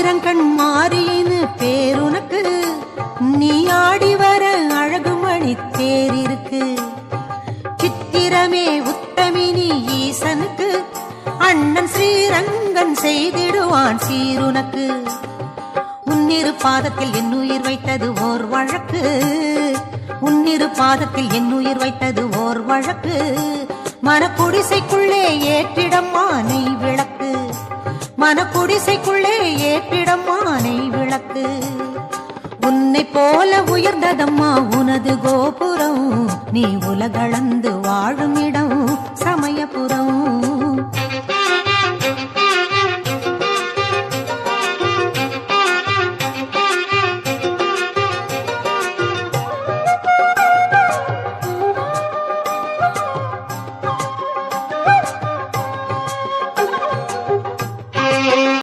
ஆயிரங்கண் மாறின்னு பேருனக்கு, நீ ஆடி வர அழகுமணி தேரிருக்கு. சித்திரமே உத்தமினி ஈசனுக்கு, அண்ணன் ஸ்ரீரங்கன் செய்திடுவான் சீருனக்கு. உன்னிரு பாதத்தில் என் உயிர் வைத்தது ஓர் வழக்கு, உன்னிரு பாதத்தில் என் உயிர் வைத்தது ஓர் வழக்கு. மனக்குடிசைக்குள்ளே ஏற்றிடம்மா நெய் விளக்கு, மனக்குடிசைக்குள்ளே ஏற்றிடம்மா நெய் விளக்கு. உன்னை போல உயர்ந்ததம்மா உனது கோபுரம், நீ உலகளந்து வாழும் இடம்